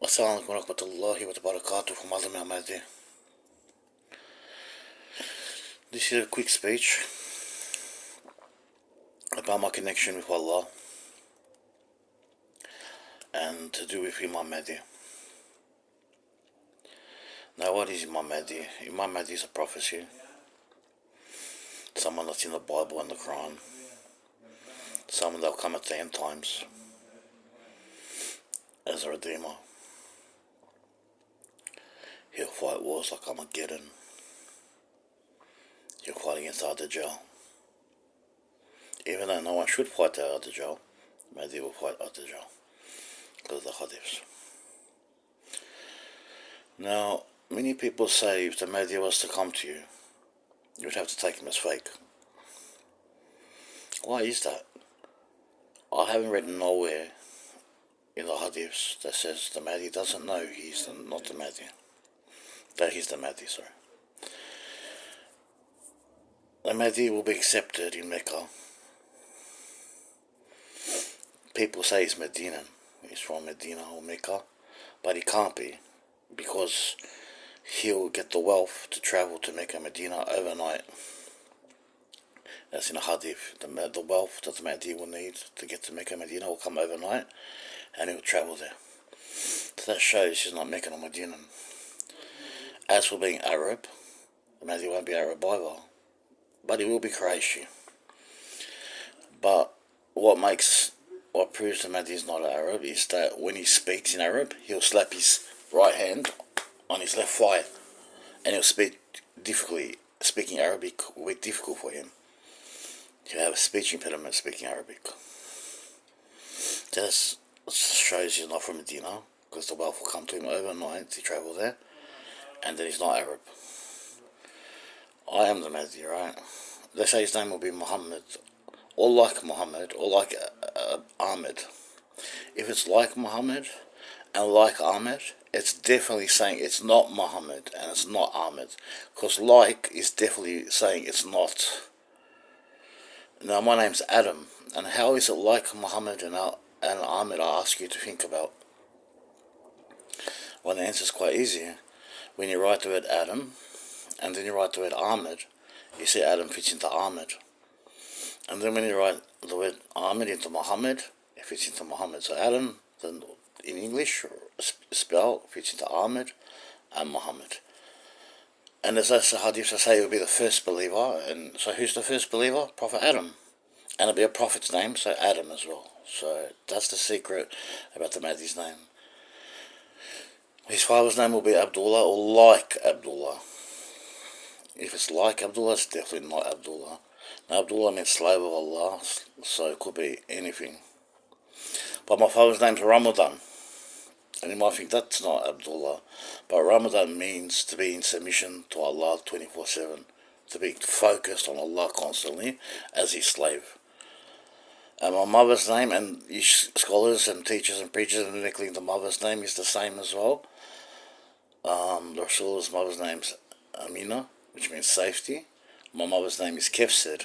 Assalamu alaikum warahmatullahi wabarakatuh from Adam Mahdi. This is a quick speech about my connection with Allah and to do with Imam Mahdi. Now, what is Imam Mahdi? Imam Mahdi is a prophecy, someone that's in the Bible and the Quran, someone that will come at the end times as a redeemer. He'll fight wars like Armageddon. He'll fight against Dajjal. Even though no one should fight the Dajjal, Mahdi will fight Dajjal because of the hadiths. Now, many people say if the Mahdi was to come to you, you would have to take him as fake. Why is that? I haven't read nowhere in the hadiths that says the Mahdi doesn't know he's not the Mahdi. That he's the Mahdi, sorry. The Mahdi will be accepted in Mecca. People say he's Medinan. He's from Medina or Mecca. But he can't be, because he'll get the wealth to travel to Mecca, Medina overnight. That's in a hadith. The wealth that the Mahdi will need to get to Mecca, Medina will come overnight, and he'll travel there. So that shows he's not Meccan or Medinan. As for being Arab, the Mahdi won't be Arab either, but he will be Qurayshi. But what proves the Mahdi is not an Arab is that when he speaks in Arab, he'll slap his right hand on his left thigh, and he'll speak difficultly. Speaking Arabic will be difficult for him. He'll have a speech impediment speaking Arabic. So that shows he's not from Medina, because the wealth will come to him overnight to travel there, and then he's not Arab. I am the Mahdi, right? They say his name will be Muhammad, or like Muhammad, or like Ahmed. If it's like Muhammad and like Ahmed, it's definitely saying it's not Muhammad and it's not Ahmed, because like is definitely saying it's not. Now, my name's Adam, and how is it like Muhammad and Ahmed? I ask you to think about. Well, the answer is quite easy. When you write the word Adam, and then you write the word Ahmed, you see Adam fits into Ahmed. And then when you write the word Ahmed into Muhammad, it fits into Muhammad. So Adam, then in English, spell fits into Ahmed and Muhammad. And as that's the hadith, I say he will be the first believer. And so who's the first believer? Prophet Adam. And it'll be a prophet's name, so Adam as well. So that's the secret about the Mahdi's name. His father's name will be Abdullah, or like Abdullah. If it's like Abdullah, it's definitely not Abdullah. Now, Abdullah means slave of Allah, so it could be anything. But my father's name's Ramadan, and you might think that's not Abdullah. But Ramadan means to be in submission to Allah 24/7, to be focused on Allah constantly as his slave. And my mother's name, and scholars and teachers and preachers are neglecting the mother's name, is the same as well. The Rasul's mother's name's Amina, which means safety. My mother's name is Kefsir,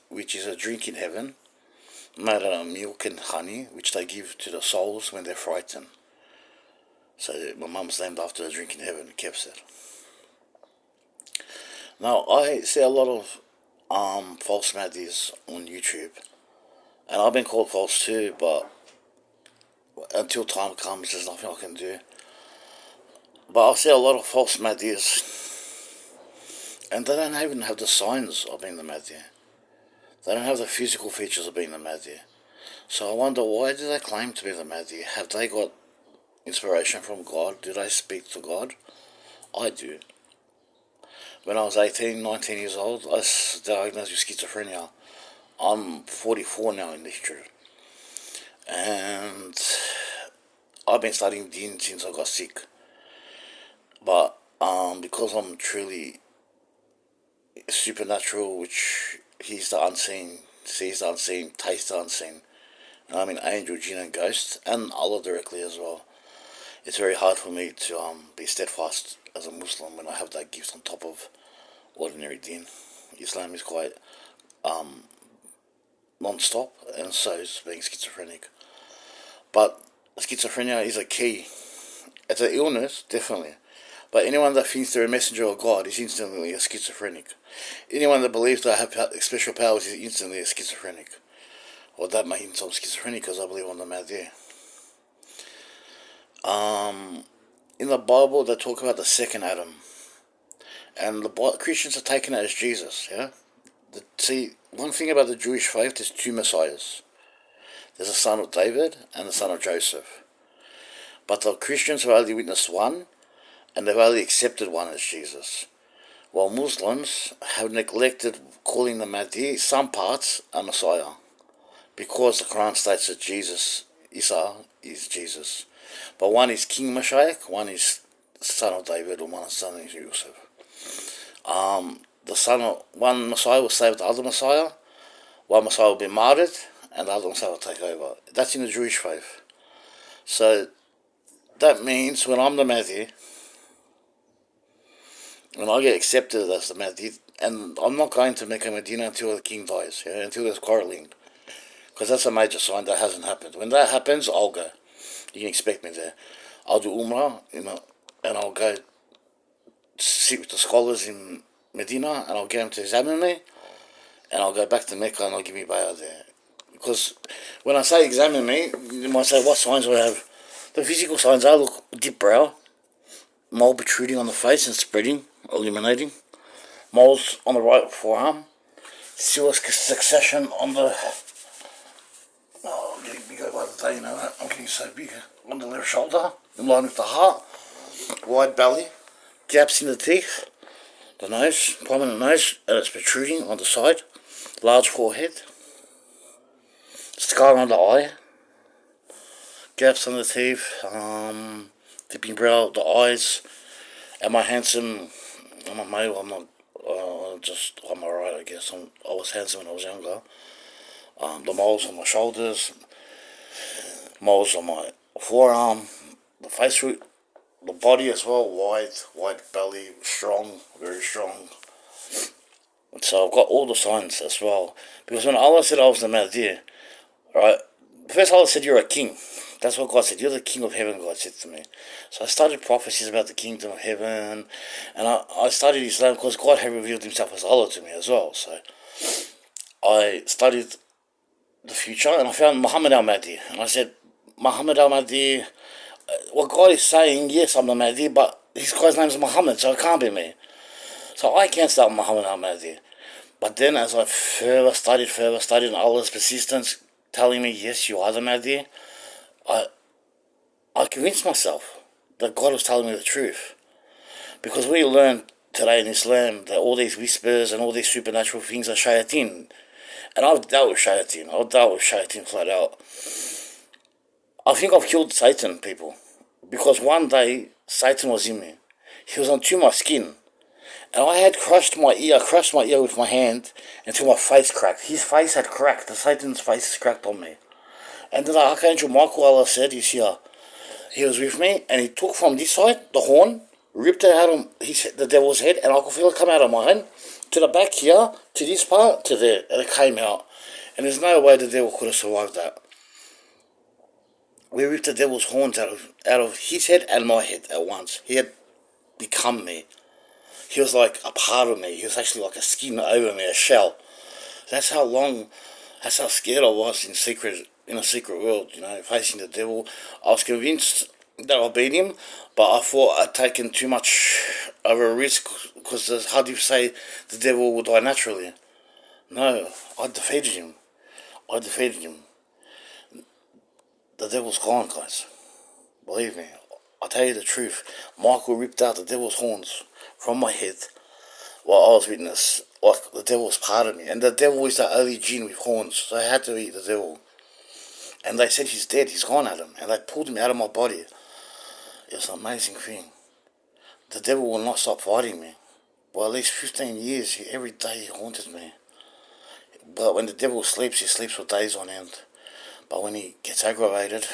which is a drink in heaven, made out of milk and honey, which they give to the souls when they're frightened. So my mum's named after a drink in heaven, Kefsir. Now, I see a lot of false Mahdis on YouTube, and I've been called false too, but until time comes, there's nothing I can do. But I see a lot of false Mahdis, and they don't even have the signs of being the Mahdi. They don't have the physical features of being the Mahdi. So I wonder, why do they claim to be the Mahdi? Have they got inspiration from God? Do they speak to God? I do. When I was 18, 19 years old, I was diagnosed with schizophrenia. I'm 44 now in the history. And I've been studying Deen since I got sick. But because I'm truly supernatural, which he's the unseen, sees the unseen, tastes the unseen, and I'm an angel, jinn and ghost, and Allah directly as well, it's very hard for me to be steadfast as a Muslim when I have that gift on top of ordinary deen. Islam is quite non-stop, and so is being schizophrenic. But schizophrenia is a key It's an illness, definitely. But anyone that thinks they're a messenger of God is instantly a schizophrenic. Anyone that believes they have special powers is instantly a schizophrenic. Well, that means I'm schizophrenic because I believe on the Mahdi. In the Bible, they talk about the second Adam. And the Christians are taking it as Jesus, yeah? See, one thing about the Jewish faith, there's two messiahs. There's the son of David and the son of Joseph. But the Christians have only witnessed one, and they've only accepted one as Jesus. While Muslims have neglected calling the Mahdi, some parts, a messiah. Because the Quran states that Isa is Jesus. But one is King Mashiach, one is son of David, and one is son of Yusuf. One Messiah will save the other Messiah, one Messiah will be martyred, and the other Messiah will take over. That's in the Jewish faith. So that means when I'm the Mahdi, when I get accepted as the Mahdi, and I'm not going to Mecca Medina until the king dies, until there's quarreling, because that's a major sign that hasn't happened. When that happens, I'll go. You can expect me there. I'll do Umrah, and I'll go sit with the scholars in Medina, and I'll get them to examine me, and I'll go back to Mecca, and I'll give me bay'ah there. Because when I say examine me, you might say, what signs do I have? The physical signs are, look, deep brow, mole protruding on the face and spreading, illuminating, moles on the right forearm, serious succession on the... Oh, I'm getting bigger by the day, that. I'm getting so big. On the left shoulder, in line with the heart, wide belly, gaps in the teeth, the nose, prominent nose, and it's protruding on the side, large forehead, scar on the eye, gaps on the teeth, dipping brow, the eyes. Am I handsome? I'm a male, I'm not, I'm alright, I guess. I was handsome when I was younger. The moles on my shoulders, moles on my forearm, the face root, the body as well, wide belly, strong, very strong. So I've got all the signs as well. Because when Allah said I was the Mahdi, right, first Allah said you're a king. That's what God said. You're the king of heaven, God said to me. So I studied prophecies about the kingdom of heaven, and I studied Islam because God had revealed himself as Allah to me as well. So I studied the future, and I found Muhammad al-Mahdi, and I said, Muhammad al-Mahdi, what God is saying, yes, I'm the Mahdi, but his guy's name is Muhammad, so it can't be me. So I can't start Muhammad al-Mahdi. But then as I further studied, and Allah's persistence telling me, yes, you are the Mahdi, I convinced myself that God was telling me the truth. Because we learn today in Islam that all these whispers and all these supernatural things are shayateen. And I've dealt with shayateen flat out. I think I've killed Satan, people. Because one day, Satan was in me. He was onto my skin. And I had crushed my ear with my hand until my face cracked. His face had cracked. The Satan's face is cracked on me. And then the Archangel Michael, Allah said, he's here. He was with me, and he took from this side, the horn, ripped it out of the devil's head, and I could feel it come out of mine, to the back here, to this part, to there, and it came out. And there's no way the devil could have survived that. We ripped the devil's horns out of his head and my head at once. He had become me. He was like a part of me. He was actually like a skin over me, a shell. That's how scared I was in a secret world, facing the devil. I was convinced that I beat him, but I thought I'd taken too much of a risk, because how do you say the devil will die naturally? No, I defeated him. The devil's gone, guys. Believe me. I'll tell you the truth. Michael ripped out the devil's horns from my head while I was witness. Like the devil was part of me. And the devil is the only jinn with horns. So I had to eat the devil. And they said he's dead, he's gone, Adam. And they pulled him out of my body. It was an amazing thing. The devil will not stop fighting me. For at least 15 years, every day he haunted me. But when the devil sleeps, he sleeps for days on end. But when he gets aggravated,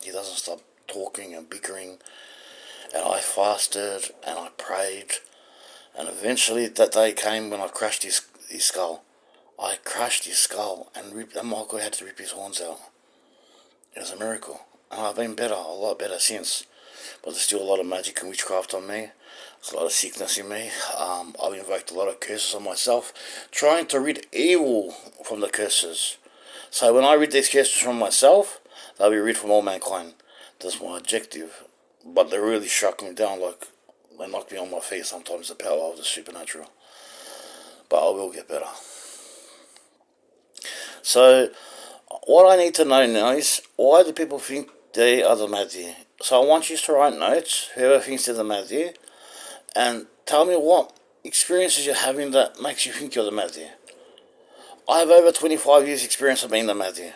he doesn't stop talking and bickering. And I fasted and I prayed. And eventually that day came when I crushed his skull. I crushed his skull and Michael had to rip his horns out. It was a miracle. And I've been better, a lot better since. but there's still a lot of magic and witchcraft on me. There's a lot of sickness in me. I've invoked a lot of curses on myself, trying to rid evil from the curses. So when I rid these curses from myself, they'll be rid from all mankind. That's my objective. But they really struck me down, like they knocked me on my feet sometimes, the power of the supernatural. But I will get better. So, what I need to know now is, why do people think they are the Mahdi? So I want you to write notes, whoever thinks they're the Mahdi, and tell me what experiences you're having that makes you think you're the Mahdi. I have over 25 years experience of being the Mahdi.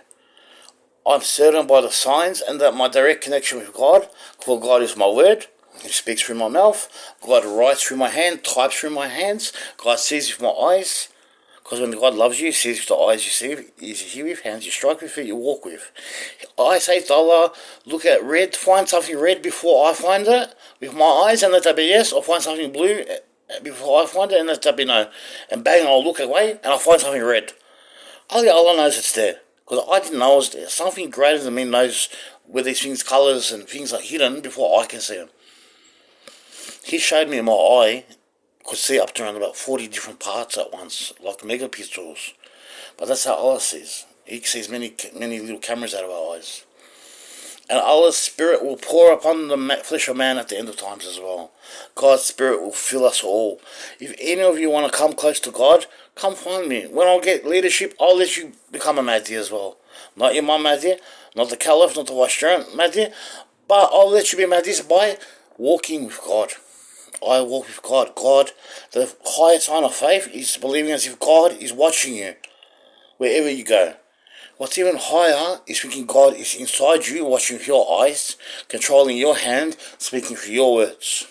I'm certain by the signs and that my direct connection with God, for God is my word, He speaks through my mouth, God writes through my hand, types through my hands, God sees with my eyes, because when God loves you, He sees with the eyes you see, ears you hear with, hands you strike with, feet you walk with. I say to Allah, look at red, find something red before I find it with my eyes, and let that be yes, or find something blue before I find it, and let that be no. And bang, I'll look away, and I'll find something red. Only Allah knows it's there, because I didn't know it was there. Something greater than me knows where these things, colours and things are hidden before I can see them. He showed me my eye could see up to around about 40 different parts at once, like megapixels. But that's how Allah sees. He sees many little cameras out of our eyes. And Allah's Spirit will pour upon the flesh of man at the end of times as well. God's Spirit will fill us all. If any of you want to come close to God, come find me. When I get leadership, I'll let you become a Mahdi as well. Not Imam Mahdi, not the Caliph, not the Washran Mahdi, but I'll let you be Mahdis by walking with God. I walk with God. God, the highest sign of faith is believing as if God is watching you wherever you go. What's even higher is thinking God is inside you, watching with your eyes, controlling your hand, speaking through your words.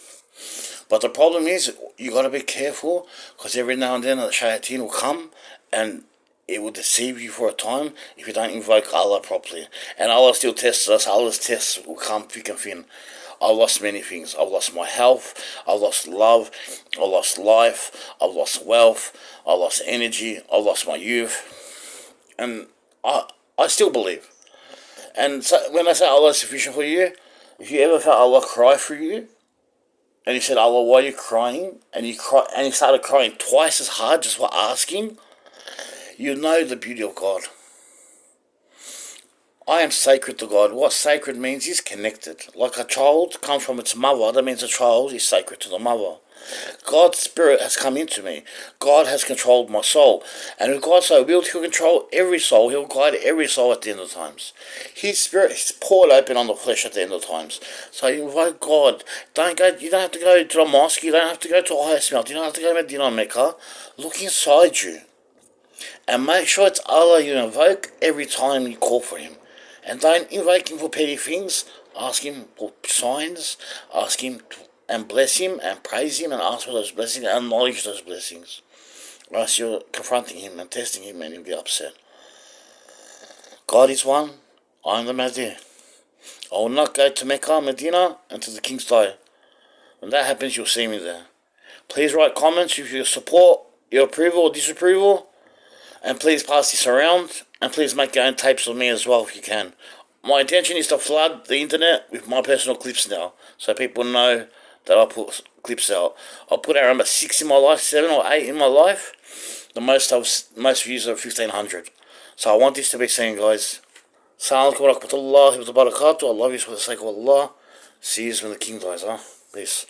But the problem is, you got to be careful, because every now and then the shaitan will come and it will deceive you for a time if you don't invoke Allah properly. And Allah still tests us. Allah's tests will come thick and thin. I lost many things. I've lost my health, I've lost love, I lost life, I've lost wealth, I lost energy, I lost my youth. And I still believe. And so when I say Allah is sufficient for you, if you ever felt Allah cry for you, and you said, Allah, why are you crying? And you started crying twice as hard just for asking, you know the beauty of God. I am sacred to God. What sacred means is connected. Like a child comes from its mother, that means a child is sacred to the mother. God's Spirit has come into me. God has controlled my soul. And if God so willed, He'll control every soul. He'll guide every soul at the end of times. His Spirit is poured open on the flesh at the end of times. So you invoke God. You don't have to go to the mosque. You don't have to go to Ayasmelt. You don't have to go to Medina, Mecca. Look inside you. And make sure it's Allah you invoke every time you call for Him. And don't invoke Him for petty things. Ask Him for signs. Ask Him and bless Him and praise Him and ask for those blessings and acknowledge those blessings. Or else you're confronting Him and testing Him and He'll get upset. God is one. I am the Mahdi. I will not go to Mecca, Medina until the kings die. When that happens, you'll see me there. Please write comments with your support, your approval or disapproval. And please pass this around, and please make your own tapes of me as well if you can. My intention is to flood the internet with my personal clips now, so people know that I put clips out. I'll put out around 6 in my life, 7 or 8 in my life. The most views are 1,500. So I want this to be seen, guys. Assalamu alaikum wa rahmatullahi wa barakatuh. I love you for the sake of Allah. See you when the king dies, huh? Peace.